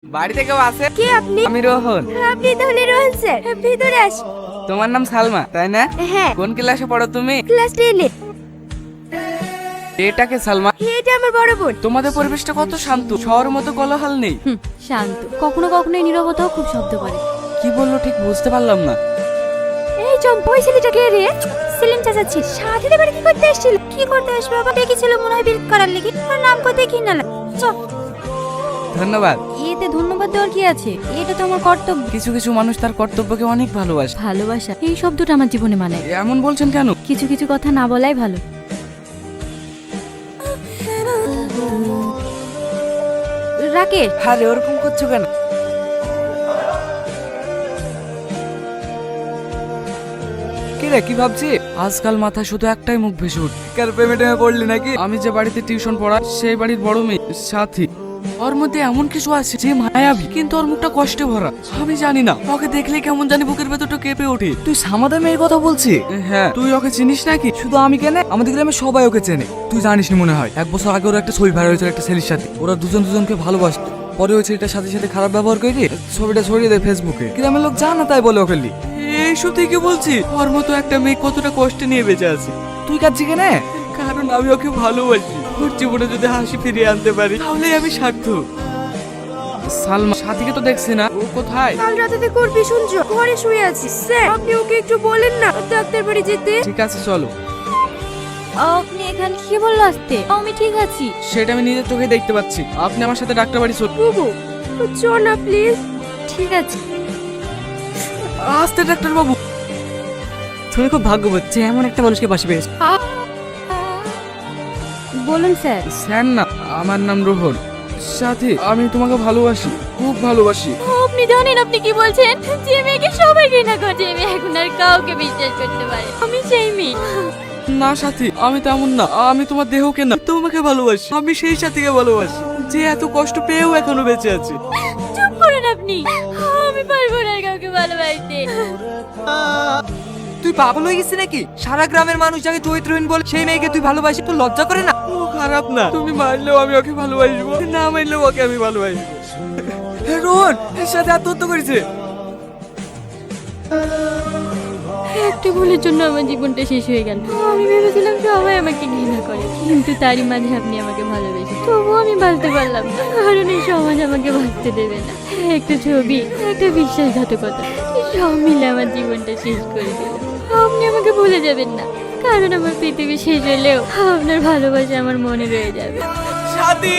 বাড়িতে কেউ আছে? কে আপনি? আমি রোহন। আপনি তাহলে রোহন স্যার, ভিতরে আস। তোমার নাম সালমা তাই না? হ্যাঁ। কোন ক্লাসে পড়ো তুমি? ক্লাস 10 এ। এটাকে সালমা? এটা আমার বড় বোন। তোমাদের পরিবেশটা কত শান্ত, শহরের মতো কোলাহল নেই। শান্ত, কখনো কখনো এই নীরবতাও খুব শব্দ করে। কি বললো ঠিক বুঝতে পারলাম না। এই চম্পা, ওই ছেলেটা কে রে? সেলিম চাচাচ্ছি। সাথে বাড়ি কি করতে এসেছিল? কি করতে আসবে বাবা? ডেকেছিল মনে হয় বিরক্ত করার লেগে। আর নাম কোথায় কি না চল। ধন্যবাদ। এতে ধন্যবাদ দেওয়ার কি আছে? এটা তো আমার কর্তব্য। কিছু কিছু মানুষ তার কর্তব্যকে অনেক ভালোবাসে। ভালোবাসা এই শব্দটা আমার জীবনে মানে। এমন বলছেন কেন? কিছু কিছু কথা না বলাই ভালো। রাকেশ, আরে ওরকম করছো কেন? কিরে কি ভাবছি? আজকাল মাথায় শুধু একটাই মুখ ভেসে উঠ। কার প্রেমে টেমে পড়লি নাকি? আমি যে বাড়িতে টিউশন পড়াই সেই বাড়ির বড় মেয়ে সাথী। ওর মধ্যে এমন কিছু আছে যে মায়াবী, কিন্তু ওর মুখটা কষ্টে ভরা। আমি জানি না, ওকে দেখলে কেমন জানি বুকের ভেতরটা কেঁপে ওঠে। তুই সামাদা মেয়ের কথা বলছিস? হ্যাঁ, তুই ওকে চিনিস নাকি? শুধু আমি কেন, আমাদের গ্রামে সবাই ওকে চেনে। তুই জানিস নি মনে হয়, 1 বছর আগে ওর একটা ছবি ভাইরাল হয়েছিল একটা ছেলের সাথে। ওরা দুজন দুজনকে ভালোবাসতো। পরে ওই ছেলেটার সাথে সাথে খারাপ ব্যবহার করে ছবিটা ছড়িয়ে দেয় ফেসবুকে। গ্রামের লোক জানা তাই বলে ওকে লি। এইসব থেকে বলছি, ওর মতো একটা মেয়ে কতটা কষ্টে নিয়ে বেঁচে আছে। তুই কাঁদছি কেন? কারণ আমি ওকে ভালোবাসি। ওর জীবনে যদি হাসি ফিরিয়ে আনতে পারি তাহলে আমি সার্থক। সালমা সাথীকে তো দেখছি না, ও কোথায়? কাল রাতে করবি শুনছো? ঘরে শুয়ে আছি। স্যার, আপনি ওকে একটু বলেন না ডাক্তার বাড়ি যেতে। ঠিক আছে চলো। আপনি এখানে কি বললো আসতে? আমি ঠিক আছি। সেটা আমি নিজের চোখে দেখতে পাচ্ছি। আপনি আমার সাথে ডাক্তার বাড়ি চলুন। বুবু, চল না প্লিজ। ঠিক আছে। আসতে ডাক্তার বাবু। তুমি খুব ভাগ্যবতী যে এমন একটা মানুষকে পাশে পেয়েছো। বলুন স্যার। স্যার না, আমার নাম রোহন। সাথী, আমি তোমাকে ভালোবাসি, খুব ভালোবাসি। আপনি জানেন আপনি কি বলছেন? যে মেয়েকে সবাই ঘৃণা করে, যে মেয়ে এখন আর কাউকে বিশ্বাস করতে পারে, আমি সেই মেয়ে। না সাথী, আমি তেমন না। আমি তোমার দেহকে না, তোমাকে ভালোবাসি। আমি সেই সাথীকে ভালোবাসি যে এত কষ্ট পেয়েও এখনো বেঁচে আছে। চুপ করুন আপনি। আমি পারবো না আর কাউকে ভালোবাসতে। তুই পাগল হয়ে গেছিস নাকি? সারা গ্রামের মানুষ যাকে চরিত্রহীন বলে সেই মেয়েকে তুই ভালোবাসি, তোর লজ্জা করে না? ও খারাপ না। তুমি মারলেও আমি ওকে ভালোবাসবো, না মারলেও ওকে আমি ভালোবাসবো। রোহন এর সাথে আত্মহত্যা করেছে। একটা ভুলের জন্য আমার জীবনটা শেষ হয়ে গেল। আমি ভেবেছিলাম সবাই আমাকে ঘৃণা করে, কিন্তু তারই মাঝে আপনি আমাকে ভালোবেসে তবুও আমি বাঁচতে পারলাম না, কারণ এই সমাজ আমাকে বাঁচতে দেবে না। একটা ছবি, একটা বিশ্বাসঘাতকতা, সব মিলে আমার জীবনটা শেষ করে দিল। আপনি আমাকে ভুলে যাবেন না, কারণ আমার পৃথিবী শেষ হলেও আপনার ভালোবাসা আমার মনে রয়ে যাবে। সাথী।